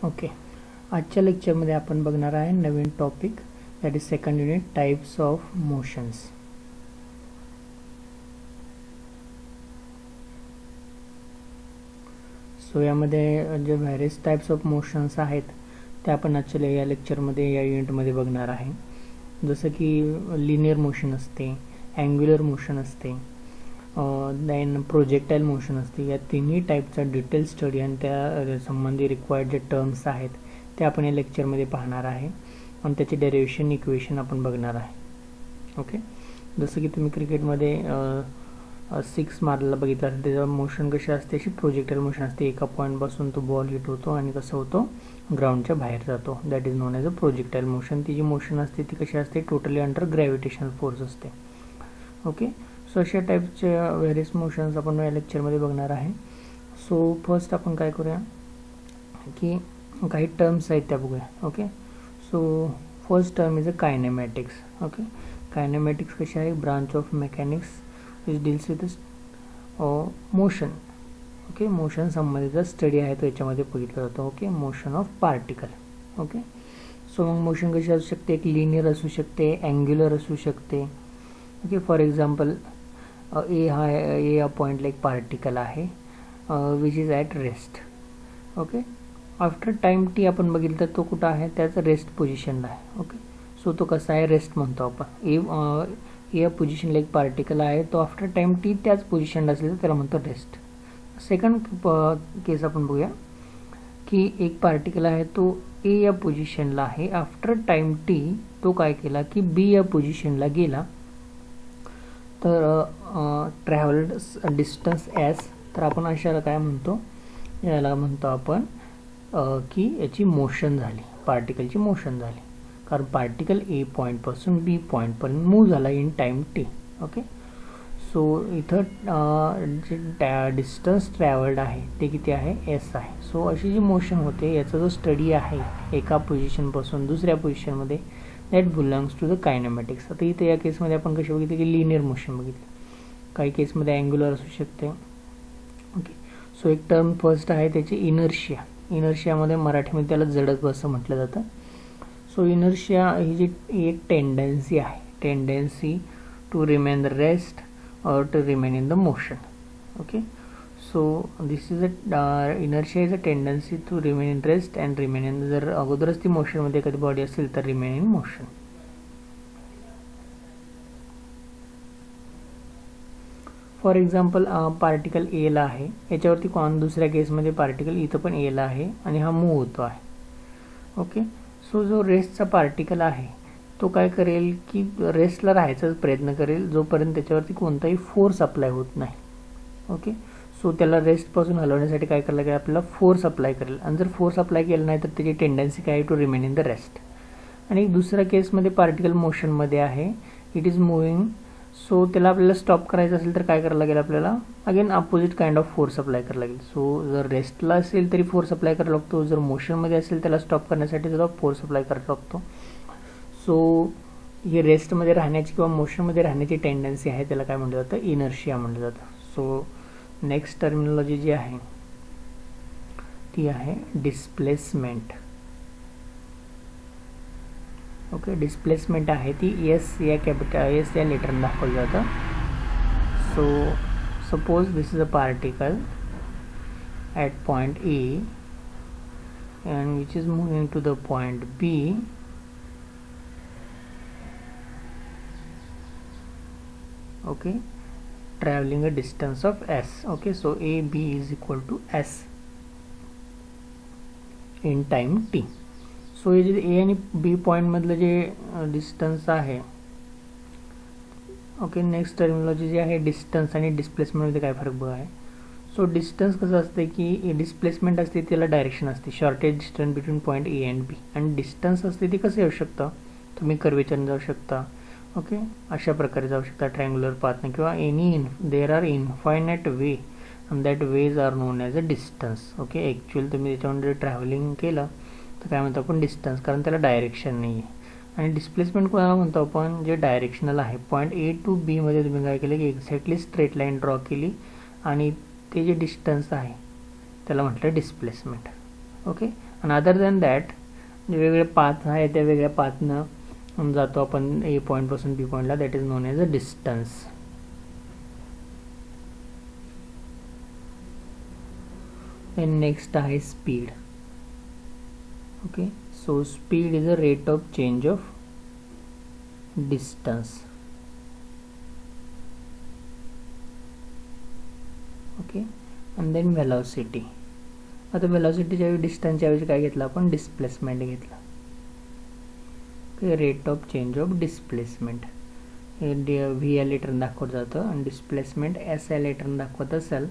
Okay, आजच्या लेक्चरमध्ये आपण बघणार आहे नवीन topic, that is second unit, types of motions. So यामध्ये जे व्हेरियस टाइप्स ऑफ मोशन्स आहेत ते आपण ॲक्च्युली या लेक्चरमध्ये या युनिटमध्ये बघणार आहे. जसं की लिनियर मोशन असते, अँग्युलर मोशन असते, देन प्रोजेक्टाईल मोशन असते. या तिन्ही टाईपचा डिटेल स्टडी आणि त्या संबंधी रिक्वायर्ड जे टर्म्स आहेत ते आपण या लेक्चरमध्ये पाहणार आहे आणि त्याचे डेरिव्हेशन इक्वेशन आपण बघणार आहे. ओके, जसं की तुम्ही क्रिकेटमध्ये 6 मारला बघितला असेल, त्याचं मोशन कशी असते, अशी प्रोजेक्टाईल मोशन असते. एका पॉईंटपासून तो बॉल हिट होतो आणि कसं होतो, ग्राउंडच्या बाहेर जातो. That is known as a projectile motion. ती जी मोशन असते ती कशी असते, टोटली अंडर ग्रॅव्हिटेशनल फोर्स असते. ओके, सो अशा टाईपचे व्हेरियस मोशन्स आपण या लेक्चरमध्ये बघणार आहे. सो फर्स्ट आपण काय करूया की काही टर्म्स आहेत त्या बघूया. Okay, so first term is a kinematics. Okay, kinematics कशी आहे, branch of mechanics which deals with motion. Okay, motion संबंधीचा स्टडी आहे तो याच्यामध्ये बघितला जातो. Okay, motion of particle. Okay, so मग मोशन कशी असू शकते, एक लिनियर असू शकते, अँग्युलर असू शकते. ओके, फॉर एक्झाम्पल ए हा पॉईंटला एक पार्टिकल आहे which is at rest. Okay, after time T आपण बघितलं तर तो कुठं आहे, त्याचं रेस्ट पोझिशनला आहे. ओके, सो तो कसा आहे, रेस्ट म्हणतो आपण. या पोझिशनला एक पार्टिकल आहे, तो आफ्टर टाइम टी त्याच पोझिशनला असेल तर त्याला म्हणतो रेस्ट. सेकंड केस आपण बघूया की एक पार्टिकल आहे, तो ए या पोझिशनला आहे, आफ्टर टाइम टी तो काय केला की बी या पोझिशनला गेला, तर ट्रॅव्हल्ड डिस्टन्स एस. तर आपण अशाला काय म्हणतो, याला म्हणतो आपण की याची मोशन झाली, पार्टिकलची मोशन झाली, कारण पार्टिकल ए पॉईंटपासून बी पॉईंटपर्यंत मूव्ह झाला in time T. Okay, so इथं जे डिस्टन्स ट्रॅव्हल्ड आहे ते किती आहे, एस आहे. सो अशी जी मोशन होते याचा जो स्टडी आहे एका पोझिशनपासून दुसऱ्या पोझिशनमध्ये, दॅट बिलॉंग्स टू द कायनेमॅटिक्स. आता इथे या केसमध्ये आपण कशी बघितली की लिनियर मोशन बघितली, काही केसमध्ये अँग्युलर असू शकते. ओके, सो एक टर्म फर्स्ट आहे त्याची इनर्शिया. इनर्शियामध्ये मराठीमध्ये त्याला जडत्व असं म्हटलं जातं. सो इनर्शिया ही जी एक टेंडन्सी आहे, tendency to remain the rest और to remain in the motion. Okay, so this is inertia is a tendency to remain in rest and remain in, जर अगोदरच ती मोशनमध्ये एखादी बॉडी असेल तर remain in motion. For example particle एला आहे, याच्यावरती दुसऱ्या केसमध्ये पार्टिकल इथं पण एला आहे आणि हा मूव्ह होतो आहे. ओके, सो जो रेस्टचा पार्टिकल आहे तो काय करेल की रेस्टला राहायचाच प्रयत्न करेल जोपर्यंत त्याच्यावरती कोणताही फोर्स अप्लाय होत नाही. ओके, सो त्याला रेस्टपासून हलवण्यासाठी काय करायला लागेल, आपल्याला फोर्स अप्लाय करेल, आणि जर फोर्स अप्लाय केला नाही तर त्याची टेंडन्सी काय आहे, to remain in the rest. आणि दुसऱ्या केसमध्ये पार्टिकल मोशनमध्ये आहे, इट इज मुव्हिंग, सो त्याला आपल्याला स्टॉप करायचं असेल तर काय करायला लागेल, आपल्याला again opposite kind of force apply करायला लागेल. सो जर रेस्टला असेल तरी फोर्स अप्लाय करायला लागतो, जर मोशनमध्ये असेल त्याला स्टॉप करण्यासाठी त्याला फोर्स अप्लाय करायला लागतो. सो ही रेस्टमध्ये राहण्याची किंवा मोशनमध्ये राहण्याची टेंडन्सी आहे त्याला काय म्हटलं जातं, इनर्शिया म्हटलं जातं. सो नेक्स्ट टर्मिनॉलॉजी जी आहे ती आहे डिस्प्लेसमेंट. ओके, डिस्प्लेसमेंट आहे ती एस या एस या लेटरने दाखवलं जातं. So suppose this is a particle at point A and which is moving to the point B. Okay, traveling a distance of s. Okay, so a b is equal to s in time t. So हे जे ए आणि बी पॉईंटमधलं जे distance आहे. Okay, next terminology जी आहे distance आणि डिस्प्लेसमेंटमध्ये काय फरक बघा आहे. सो डिस्टन्स कसं असते की डिस्प्लेसमेंट असते त्याला डायरेक्शन असते, shortage distance between point A and B, आणि डिस्टन्स असते ती कसं येऊ शकतं, तुम्ही कर्वेचरने जाऊ शकता. ओके, अशा प्रकारे जाऊ शकता ट्रायंग्युलर पाथने किंवा there are infinite way and that ways are non as a distance. Okay, actually तुम्ही त्याच्यामध्ये ट्रॅव्हलिंग केलं तर काय म्हणतो आपण, डिस्टन्स, कारण त्याला डायरेक्शन नाही आहे. आणि डिस्प्लेसमेंट कोणाला म्हणतो आपण, जे डायरेक्शनल आहे. पॉईंट ए टू बी मध्ये तुम्ही काय केलं की एक्झॅक्टली स्ट्रेट लाईन ड्रॉ केली आणि ते जे डिस्टन्स आहे त्याला म्हटलं डिस्प्लेसमेंट. ओके, आणि अदर दॅन दॅट जे वेगळे पाथ आहे त्या वेगळ्या पाथनं जातो आपण ए पॉईंटपासून बी पॉईंटला, that is known as a distance. Then next आहे speed. Okay, so speed is a rate of change of distance. Okay, and then velocity. आता वेलॉसिटीच्या ऐवजी डिस्टन्सच्या ऐवजी काय घेतलं आपण, डिस्प्लेसमेंट घेतलं. Okay, rate of change of displacement हे व्ही या लेटरनं दाखवत जातं आणि डिस्प्लेसमेंट एस या लेटरनं दाखवत असेल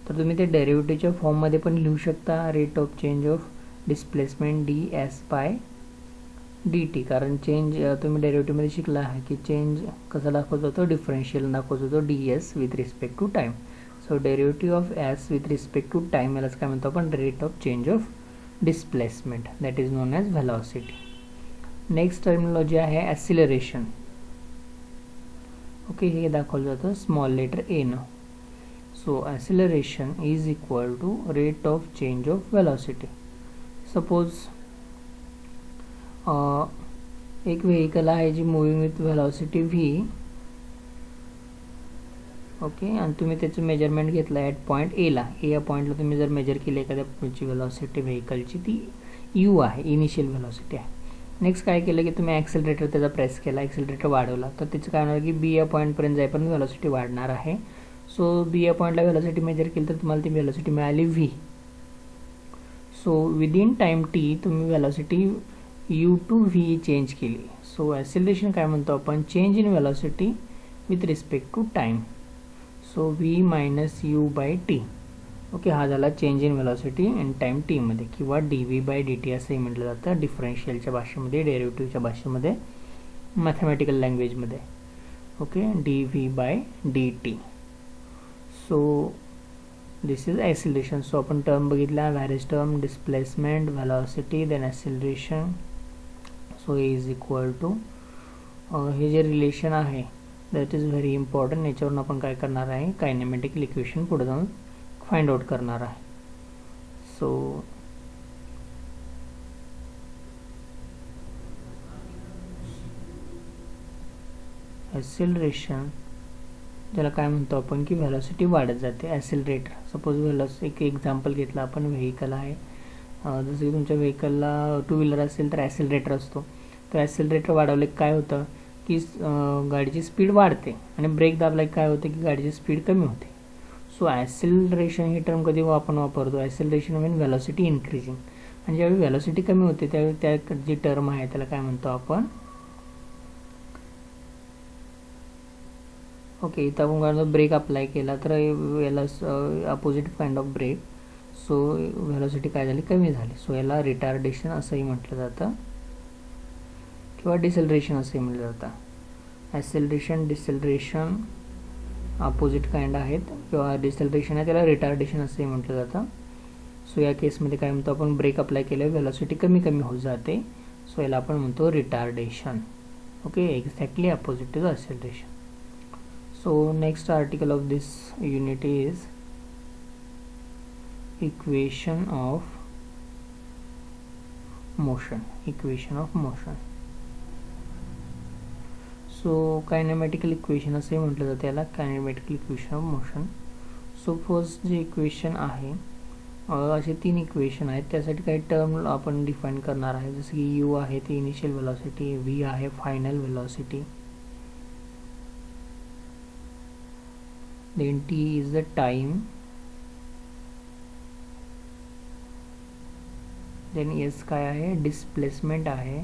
तर तुम्ही ते डेरिव्हेटिव्हच्या फॉर्ममध्ये पण लिहू शकता, rate of change of displacement D S by D T. कारण चेंज तुम्ही डेरिव्हेटिव्हमध्ये शिकला आहे की चेंज कसा दाखवत होतो, डिफरन्शियल दाखवत होतो D S with respect to time. So derivative of S with respect to time यालाच काय म्हणतो आपण, rate of change of displacement, that is known as velocity. Next terminology आहे ॲसिलरेशन. ओके, हे दाखवलं जातं स्मॉल लेटर ए न. So acceleration is equal to rate of change of velocity. Suppose एक व्हेकल आहे जी moving with velocity V. Okay, आणि तुम्ही त्याचं मेजरमेंट घेतलं ॲट पॉईंट एला. ए या पॉईंटला तुम्ही जर मेजर केली एखाद्या व्हेलॉसिटी व्हेकलची, ती यू आहे, इनिशियल व्हेलॉसिटी आहे. नेक्स्ट काय केलं की तुम्ही ॲक्सेलरेटर त्याचा प्रेस केला, ॲक्सेलरेटर वाढवला, तर त्याचं काय होणार की बी या पॉईंटपर्यंत जाईपर्यंत व्हेलॉसिटी वाढणार आहे. सो बी या पॉईंटला व्हेलॉसिटी मेजर केली तर तुम्हाला ती व्हेलॉसिटी मिळाली V. So within time T तुम्ही velocity U to V change केली. सो ॲसिलरेशन काय म्हणतो आपण, change in velocity with respect to time. So V minus U by T. Okay, हा झाला change in velocity in time T मध्ये, किंवा D V by D T असंही म्हटलं जातं डिफरन्शियलच्या भाषेमध्ये, डेरिव्हेटिव्हच्या भाषेमध्ये, मॅथमॅटिकल लँग्वेजमध्ये. Okay, D V by D T. So this is acceleration. So आपण टर्म बघितला, various term, displacement, velocity, then acceleration. So is equal to हे जे रिलेशन आहे दॅट इज व्हेरी इम्पॉर्टंट. याच्यावरून आपण काय करणार आहे, कायनेमॅटिकल इक्वेशन पुढे जाऊन फाइंड आउट करणार आहे. सो ॲसिलरेशन ज्याला काय म्हणतो आपण की व्हेलॉसिटी वाढत जाते, ॲसिलरेटर. सपोज एक एक्झाम्पल घेतलं आपण, व्हेकल आहे, जसं की तुमच्या व्हेकलला टू व्हीलर असेल तर ॲसिलरेटर असतो. तर ॲसिलरेटर वाढवले काय होतं की गाडीची स्पीड वाढते, आणि ब्रेक दाबला काय होतं की गाडीची स्पीड कमी होते. सो ॲसिलरेशन ही टर्म कधी आपण वापरतो, ॲसिलरेशन मीन व्हेलॉसिटी इन्क्रीजिंग. आणि ज्यावेळी व्हेलॉसिटी कमी होते त्यावेळी त्या जी टर्म आहे त्याला काय म्हणतो आपण, ओके, इथं आपण काय म्हणतो, ब्रेक अप्लाय केला तर याला opposite kind of brake. So velocity काय झाली, कमी झाली. सो याला रिटार्डेशन असंही म्हटलं जातं किंवा डिसेलरेशन असंही म्हटलं जातं. ॲसिलरेशन, डिसेलरेशन अपोजिट काइंड आहेत, किंवा डिसेलरेशन आहे त्याला रिटार्डेशन असंही म्हटलं जातं. सो या केसमध्ये काय म्हणतो आपण, ब्रेक अप्लाय केल्यावर व्हेलॉसिटी कमी कमी होत जाते. सो याला आपण म्हणतो retardation. Okay, exactly opposite to the acceleration. So next article of this unit is equation of motion. Equation of motion. So kinematical equation असे म्हटलं जाते याला, kinematical equation of motion. So first जे इक्वेशन आहे, असे तीन इक्वेशन आहेत, त्यासाठी काही टर्म आपण डिफाइन करणार आहे. जसं की यू आहे ती इनिशियल व्हेलॉसिटी, व्ही आहे final velocity, then t is the time, then s काय आहे, डिस्प्लेसमेंट आहे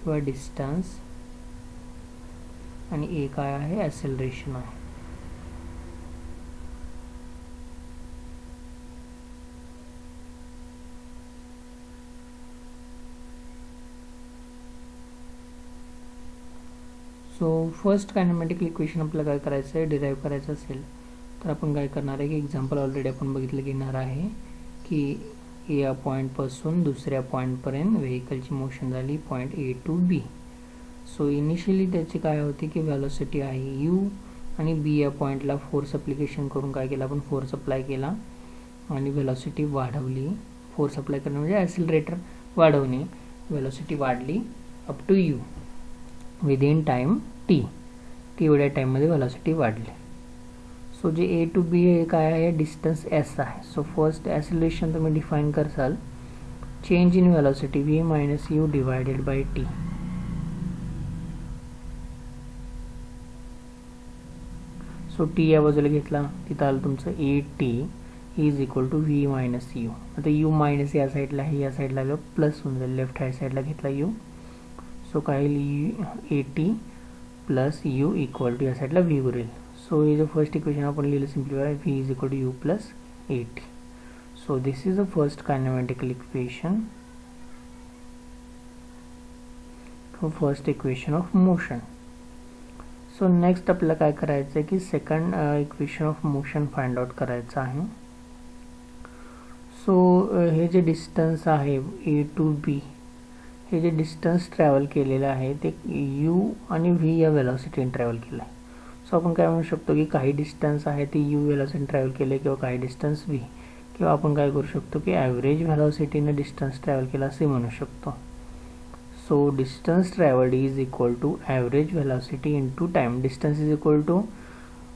किंवा डिस्टन्स, आणि a काय आहे, ॲसिलरेशन आहे. सो फर्स्ट कायनेमॅटिकल इक्वेशन आपल्याला काय करायचं आहे, डिराईव्ह करायचं असेल तर आपण काय करणार आहे की एक्झाम्पल ऑलरेडी आपण बघितलं घेणार आहे की या पॉईंटपासून दुसऱ्या पॉईंटपर्यंत व्हेकलची मोशन झाली point A to B. So initially त्याची काय होती की व्हेलॉसिटी आहे यू, आणि बी या पॉईंटला फोर्स अप्लिकेशन करून काय केलं आपण, फोर्स अप्लाय केला आणि व्हेलॉसिटी वाढवली फोर्स अप्लाय करणं म्हणजे ॲक्सिलरेटर वाढवणे. वेलोसिटी वाढली up to U within time T एवढ्या टाईममध्ये वेलोसिटी वाढली. सो जे ए टू बी हे काय आहे, डिस्टन्स एस आहे. सो फर्स्ट ॲक्सिलरेशन तुम्ही डिफाईन करसाल change in velocity V minus U divided by T. So T या बाजूला घेतला, तिथं आलं तुमचं A T is equal to V minus U. आता यू मायनस या साईडला आहे, या साईडला आलं प्लस होऊन जाईल, लेफ्ट हँड साईडला घेतला यू. सो काय होईल, A T plus U equal to या साईडला व्ही उरेल. सो हे जे फर्स्ट इक्वेशन आपण लिहिलं simplify, V is equal to U plus A T. So this is the first kinematical equation, first equation of motion. So next आपल्याला काय करायचं आहे की second equation of motion find out करायचं आहे. सो हे जे डिस्टन्स आहे ए टू बी, हे जे डिस्टन्स ट्रॅव्हल केलेलं आहे ते यू आणि व्ही या वेलॉसिटीने ट्रॅव्हल केलं आहे. सो आपण काय म्हणू शकतो की काही डिस्टन्स आहे ते यू वेलॉसिटीने ट्रॅव्हल केले किंवा काही डिस्टन्स व्ही, किंवा आपण काय करू शकतो की ॲव्हरेज वेलॉसिटीने डिस्टन्स ट्रॅव्हल केला असे म्हणू शकतो. So distance travelled is equal to average velocity into time. Distance is equal to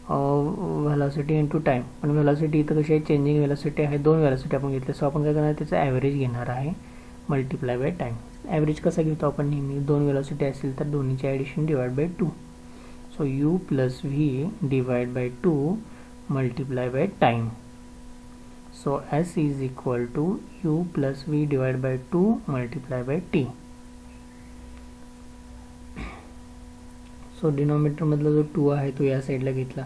velocity into time. पण वेलॉसिटी इथं कशी आहे, चेंजिंग वेलॉसिटी आहे, दोन वेलॉसिटी आपण घेतले. सो आपण काय करणार, त्याचं ॲव्हरेज घेणार आहे मल्टिप्लाय बाय टाईम. ॲव्हरेज कसा घेतो आपण नेहमी, दोन वेलॉसिटी असेल तर दोन्हीची addition divide by 2. So U plus V divide by 2 multiply by time. So S is equal to U plus V divide by 2 multiply by T. So डिनॉमिनेटरमधला जो 2 आहे तो या साईडला घेतला.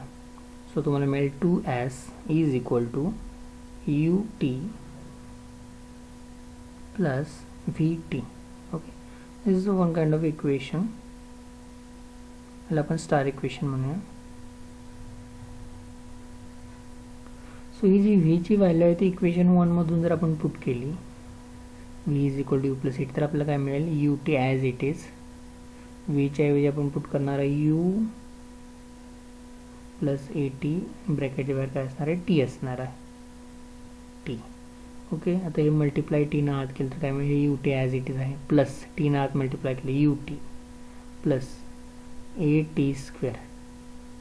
सो तुम्हाला मिळेल 2s is equal to U T plus V T. Okay, this is one kind of equation. ह्याला आपण स्टार इक्वेशन म्हणूया. सो ही जी व्हीची व्हॅल्यू आहे ती इक्वेशन 1 मधून जर आपण पुट केली, V is equal to U plus A T, तर आपल्याला काय मिळेल, U T as it is. व्हीच्या ऐवजी आपण पुट करणार आहे यू प्लस ए टी, ब्रॅकेटच्या बाहेर काय असणार आहे, टी असणार आहे, टी. ओके, आता हे मल्टिप्लाय टीनं आत केलं तर काय मिळेल, हे U T as it is आहे, प्लस टीनं आत मल्टिप्लाय केलं U T plus A T square.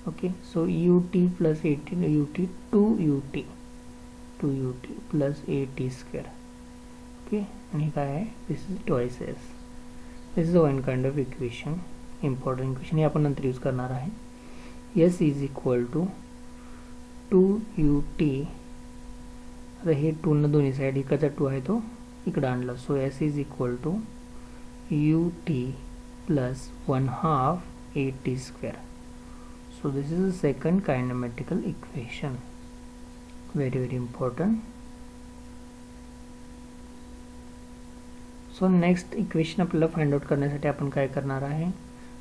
Okay, so U T plus A T, U T to U T plus A T square. Okay, आणि काय आहे, this is twice S. This is one kind of equation, important equation, हे आपण नंतर use करणार आहे. S is equal to 2ut. आता हे 2 न दोन्ही साईड, इकडचा 2 आहे तो इकडं आणला. So S is equal to U T plus 1/2 A T square. So this is the second kinematical equation, very very important. So next equation आपल्याला फाइंड आउट करण्यासाठी आपण काय करणार आहे,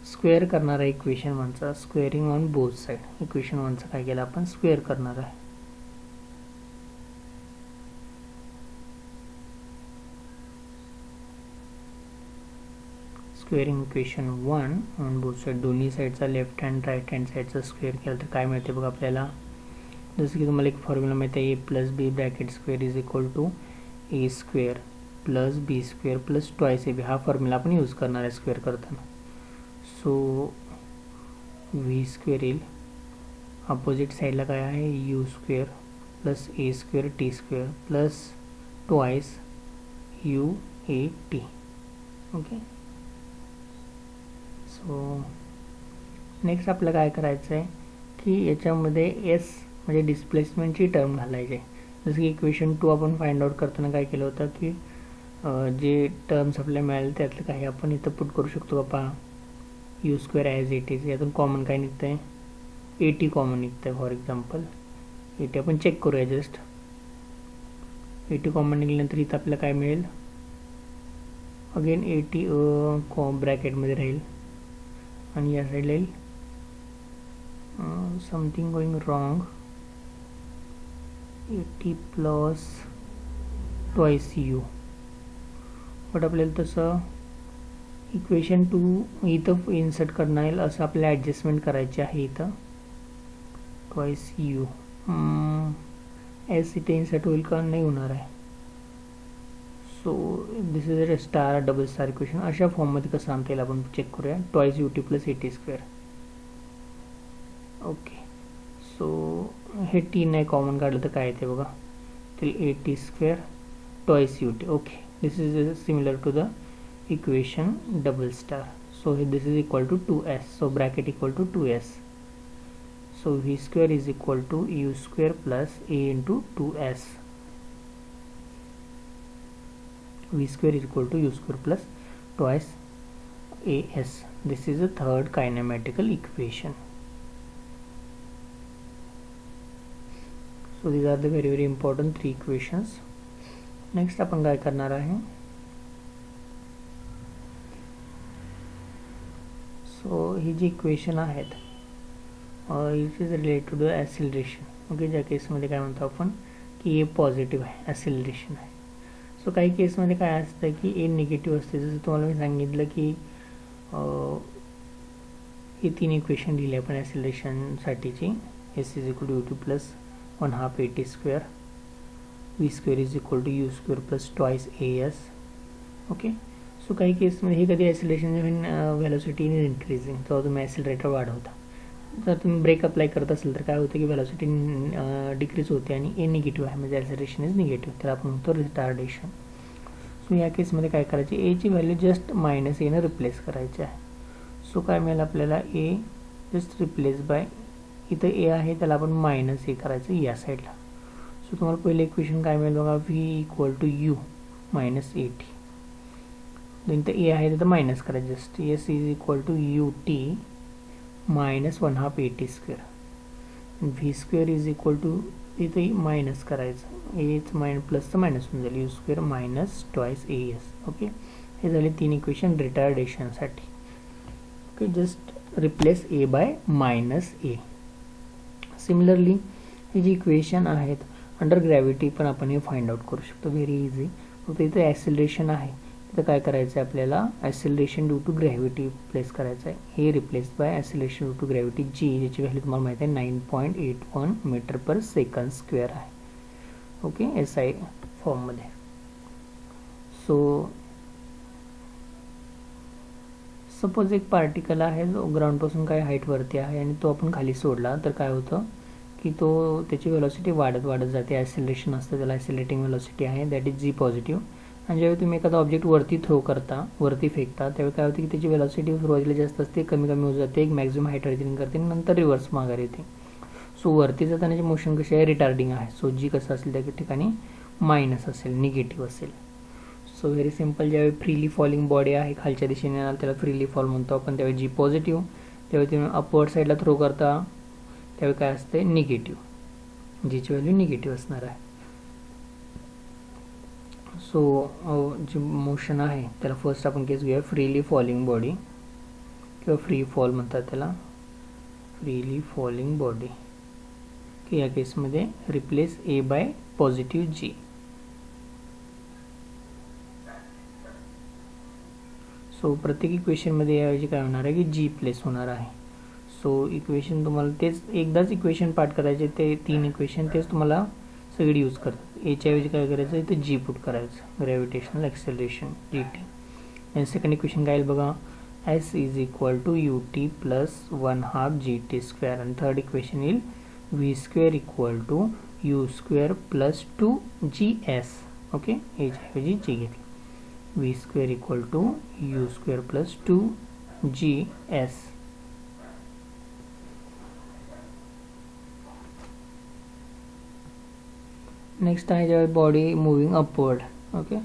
स्क्वेअर करणार आहे इक्वेशन 1चा, squaring on both side. Equation 1चा काय केलं आपण, स्क्वेअर करणार आहे. Squaring equation 1 on both side, दोन्ही साईडचा लेफ्ट हँड राईट हँड साईडचा स्क्वेअर केला तर काय मिळते बघा आपल्याला. जसं की तुम्हाला एक फॉर्म्युला माहिती आहे, A plus B bracket square is equal to A square plus B square plus twice A B. हा फॉर्म्युला आपण यूज करणार आहे स्क्वेअर करताना. सो व्ही स्क्वेअर येईल, अपोजिट साईडला काय आहे, U square plus A square T square plus twice U A T. Okay, so next आपल्याला काय करायचं आहे की याच्यामध्ये एस म्हणजे डिस्प्लेसमेंटची टर्म घालायची आहे. जसं की इक्वेशन 2 आपण फाइंड आउट करताना काय केलं होतं की जे टर्म्स आपल्याला मिळाले त्यातलं काही आपण इथं पुट करू शकतो. बापा you square as it is, यातून कॉमन काय निघतं आहे, ए टी कॉमन निघतं आहे. फॉर एक्झाम्पल ए टी आपण चेक करूया, जस्ट ए टी कॉमन निघाल्यानंतर इथं आपल्याला काय मिळेल, अगेन ए टी ब्रॅकेटमध्ये राहील आणि या साईडला येईल something going wrong, A T plus twice you. But आपल्याला तसं इक्वेशन 2 इथं इन्सर्ट करता येईल असं आपल्याला ॲडजस्टमेंट करायची आहे. इथं ट्वाइस यू एस इथे इन्सर्ट होईल का, नाही होणार आहे. So this is a star double star equation. अशा फॉर्ममध्ये कसं आणता येईल आपण चेक करूया. Twice U T plus A T square. Okay, so हे टी नाही कॉमन काढलं तर काय येते बघा, till A T square twice U T. Okay, this is similar to the equation double star. So this is equal to 2s, so bracket equal to 2s, so v square is equal to u square plus a into 2s. V square is equal to u square plus twice as. This is the third kinematical equation. So these are the very important three equations. Next आपण काय करणार आहे, so ही जी equation आहेत it is related to the acceleration. Okay, ज्या केसमध्ये काय म्हणतो आपण की ए पॉझिटिव्ह आहे, ॲसिलरेशन आहे. सो काही केसमध्ये काय असतं की ए निगेटिव्ह असते. जसं तुम्हाला मी सांगितलं की हे तीन इक्वेशन दिली आपण ॲसिलरेशनसाठीची. S is equal to U T plus 1/2 A T square, V square is equal to U square plus twice A S. Okay, so काही केसमध्ये हे कधी ॲसिलेशन व्हॅलोसिटी इज इंक्रीजिंग, तेव्हा तुम्ही ॲसिलरेटर वाढवता. जर तुम्ही ब्रेक अप्लाय करत असेल तर काय होतं की व्हॅलोसिटी डिक्रीज होते आणि ए निगेटिव्ह आहे, म्हणजे ॲसिलेशन इज निगेटिव्ह, तर आपण म्हणतो रिटार्डेशन. सो या केसमध्ये काय करायचे, एची व्हॅल्यू जस्ट मायनस एनं रिप्लेस करायची आहे. सो काय मिळेल आपल्याला, ए जस्ट रिप्लेस बाय, इथं ए आहे त्याला आपण मायनस ए करायचं या साईडला. सो तुम्हाला पहिलं इक्वेशन काय मिळेल बघा, V equal to U minus A T. इथं ए आहे तिथं मायनस करायचं just. S is equal to U T minus 1/2 A T square. V square is equal to इथं मायनस करायचं, एच मायनस प्लसचं मायनस होऊन जाईल, U square minus twice A S. Okay, हे झाले तीन इक्वेशन रिटार्डेशनसाठी. Okay, just replace A by minus A. Similarly ही जी इक्वेशन आहेत अंडर ग्रॅव्हिटी पण आपण हे फाइंड आउट करू शकतो, व्हेरी इझी. फक्त इथं ॲसिलरेशन आहे, तर काय करायचं आहे आपल्याला, acceleration due to gravity replace करायचं आहे. हे replace by acceleration due to gravity G, ज्याची व्हॅल्यू तुम्हाला माहिती आहे 9.81 मीटर पर सेकंड स्क्वेअर आहे. ओके, एस आय फॉर्ममध्ये. सो सपोज एक पार्टिकल आहे जो ग्राउंडपासून काही हाईटवरती आहे आणि तो आपण खाली सोडला तर काय होतं की तो त्याची व्हेलॉसिटी वाढत जाते. ॲसिलरेशन असतं त्याला, ॲसिलेटिंग व्हेलॉसिटी आहे, दॅट इज जी पॉझिटिव्ह. आणि ज्यावेळी तुम्ही एखादा ऑब्जेक्ट वरती थ्रो करता, वरती फेकता, त्यावेळी काय होते की त्याची व्हेलॉसिटी सुरुवातीला जास्त असते, कमी होत जाते, एक मॅक्झिमम हाईट अटेन करते, नंतर रिव्हर्स माघार येते. सो वरती जातानाची मोशन कशी आहे, रिटार्डिंग आहे. सो जी कसं असेल त्या ठिकाणी मायनस असेल, निगेटिव्ह असेल. सो व्हेरी सिम्पल, ज्यावेळी फ्रीली फॉलिंग बॉडी आहे खालच्या दिशेने येणार त्याला फ्रीली फॉल म्हणतो आपण, त्यावेळी जी पॉझिटिव्ह. त्यावेळी तुम्ही अपवर्ड साईडला थ्रो करता त्यावेळी काय असते, निगेटिव्ह, जीची व्हॅल्यू निगेटिव्ह असणार आहे. सो जे मोशन आहे त्याला फर्स्ट आपण केस घेऊया फ्रीली फॉलिंग बॉडी किंवा फ्री फॉल म्हणतात त्याला, फ्रीली फॉलिंग बॉडी. की या केसमध्ये replace A bye positive G. So प्रत्येक इक्वेशनमध्ये याऐवजी काय होणार आहे की जी प्लेस होणार आहे. सो इक्वेशन तुम्हाला तेच एकदाच इक्वेशन पाठ करायचे, ते तीन इक्वेशन तेच तुम्हाला सगळी यूज करतात. एच्या ऐवजी काय करायचं, इथं जी पुट करायचं, ग्रॅव्हिटेशनल ॲक्सेलरेशन जी टी. आणि सेकंड इक्वेशन काय येईल बघा, S is equal to U T plus 1/2 G T square. आणि थर्ड इक्वेशन येईल V square equal to U square plus 2 G S. Okay, एच्या ऐवजी जी घेतली, V square equal to U square plus 2 G S. Next आहे ज्यावेळी body moving upward, okay,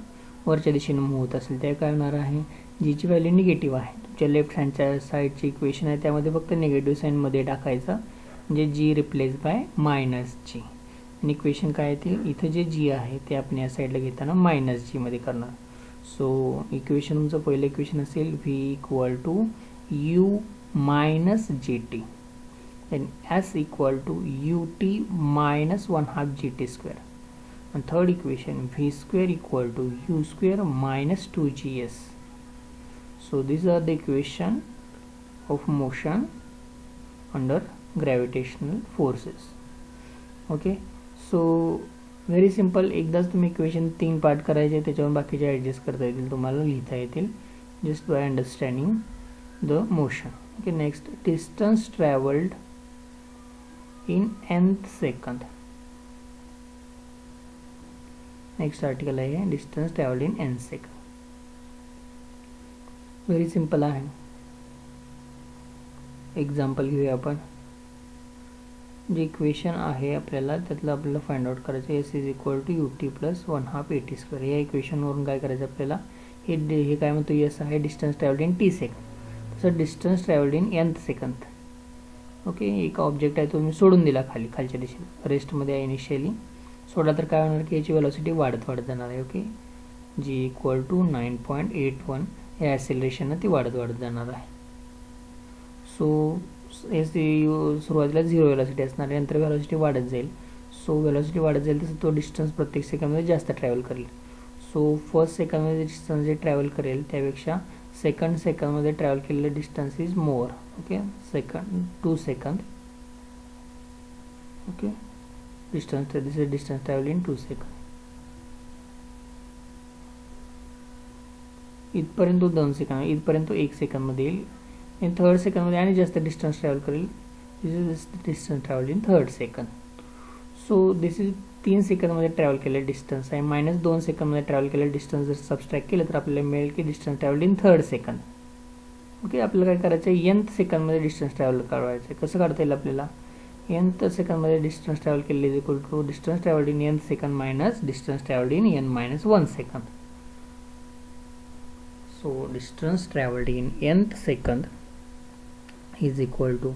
वरच्या दिशेने move होत असेल त्या काय होणार आहे, जीची व्हॅल्यू निगेटिव्ह आहे. तुमच्या लेफ्ट हँडच्या साईडची इक्वेशन आहे त्यामध्ये फक्त निगेटिव्ह साईनमध्ये टाकायचं, म्हणजे जी रिप्लेस बाय मायनस जी. आणि इक्वेशन काय येते, इथं जे जी आहे ते आपण या साईडला घेताना मायनस जीमध्ये करणार. सो इक्वेशन तुमचं पहिलं इक्वेशन असेल V equal to U minus G T, then S equal to U T minus 1/2 G T square. And third equation v square equal to u square minus 2gs. So these are the equation of motion under gravitational forces. Okay, so very simple. एकदाच तुम्ही equation 3 part करायचे, त्याच्यावर बाकीचे adjust करता येतील, तुम्हाला लिहिता येतील just by understanding the motion. Okay. Next, distance travelled in nth second. Next article आहे distance travelled in nth second. Very simple आहे. एक्झाम्पल घेऊया आपण. जे इक्वेशन आहे आपल्याला त्यातलं आपल्याला फाइंड आउट करायचं S is equal to U T plus 1/2 AT square. या इक्वेशनवरून काय करायचं आपल्याला, हे काय म्हणतो, एस आहे distance travelled in T second. तसं distance travelled in nth second. Okay. एक ऑब्जेक्ट आहे तो मी सोडून दिला खालच्या दिशेला, रेस्टमध्ये आहे इनिशियली, सोडला तर काय होणार की याची व्हेलॉसिटी वाढत जाणार आहे. ओके. जी इक्वल टू 9.81 या ॲक्सेलरेशननं ती वाढत जाणार आहे. सो सुरुवातीला 0 व्हेलॉसिटी असणार आहे, नंतर व्हेलॉसिटी वाढत जाईल. सो व्हेलॉसिटी वाढत जाईल तसं तो डिस्टन्स प्रत्येक सेकंदमध्ये जास्त ट्रॅव्हल करेल. सो फर्स्ट सेकंदमध्ये डिस्टन्स जे ट्रॅव्हल करेल त्यापेक्षा सेकंड सेकंदमध्ये ट्रॅव्हल केलेलं distance is more. Okay. 2 second. Okay. Distance, this is distance travel in 2 second. इथपर्यंत 2 सेकंद, इथपर्यंत 1 सेकंदमध्ये येईल. इन थर्ड सेकंदमध्ये आणि जास्त डिस्टन्स ट्रॅव्हल करेल. This is distance travel in third second. So this is 3 सेकंदमध्ये ट्रॅव्हल केलेलं डिस्टन्स आहे, मायनस 2 सेकंदमध्ये ट्रॅव्हल केलेलं डिस्टन्स जर सबस्ट्रॅक्ट केलं तर आपल्याला मिळेल की distance travel in third second. Okay. आपल्याला काय करायचं आहे, nth सेकंदमध्ये डिस्टन्स ट्रॅव्हल काढवायचं आहे. कसं काढता येईल आपल्याला, nth सेकंदमध्ये डिस्टन्स ट्रॅव्हल केलेलं is equal to distance travelled in nth second minus distance travelled in n-1 second. So distance travelled in nth second is equal to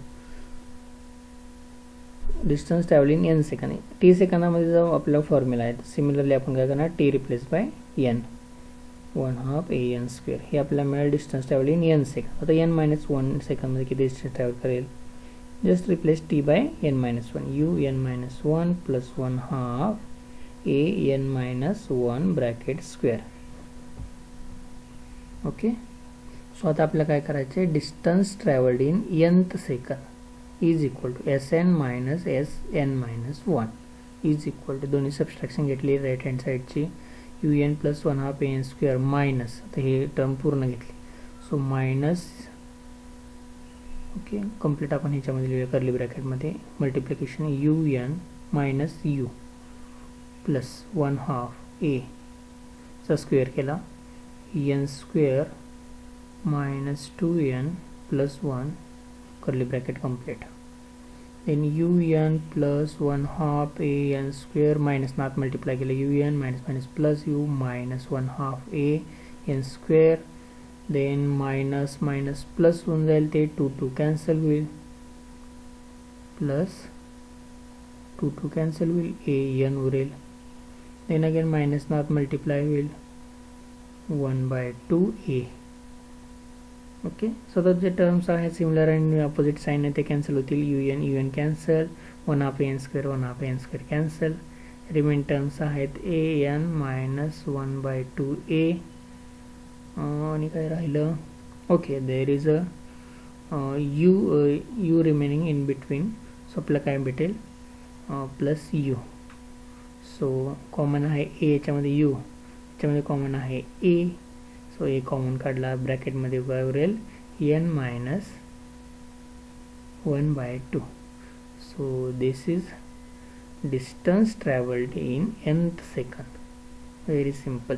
distance travel in n second. T सेकंदामध्ये जो आपला formula आहे, similarly आपण काय करणार, T replace by n 1/2 AN स्क्वेअर. हे आपल्याला मिळेल distance travel in n second. आता n-1 सेकंदमध्ये किती डिस्टन्स ट्रॅव्हल करेल, just replace T bye n-1, un-1 plus 1/2 AN-1 bracket square. Okay. So आता आपल्याला काय करायचं आहे, distance travelled in nth second is equal to Sn minus Sn-1 is equal to, दोन्ही सबस्ट्रॅक्शन घेतली राईट हँड साईडची, un plus 1/2 AN square minus, आता हे टर्म पूर्ण घेतली, सो मायनस. ओके. कम्प्लीट आपण ह्याच्यामध्ये लिहूया कर्ली ब्रॅकेटमध्ये, multiplication un minus u plus 1/2 A चा स्क्वेअर केला, n square minus 2n plus 1 curly bracket complete. Then un plus 1/2 AN square minus नात मल्टिप्लाय केलं, un minus minus plus u minus 1/2 AN square. Then minus minus plus होऊन जाईल, ते 2 cancel होईल, plus 2 cancel होईल, AN उरेल. Then again minus नात multiply होईल 1/2 A. ओके. सो जे टर्म्स आहेत सिमिलर आणि अपोजिट साइन आहे ते कॅन्सल होतील, un cancel, 1/2 AN square 1/2 AN square cancel. Remain terms आहेत AN मायनस 1/2 A आणि काय राहिलं, okay, there is a u remaining in between. So आपल्याला काय भेटेल, प्लस u. सो कॉमन आहे A, याच्यामध्ये u, याच्यामध्ये कॉमन आहे A. सो A कॉमन काढला, ब्रॅकेटमध्ये काय उरेल, n minus 1/2. So this is distance travelled in nth second. Very simple.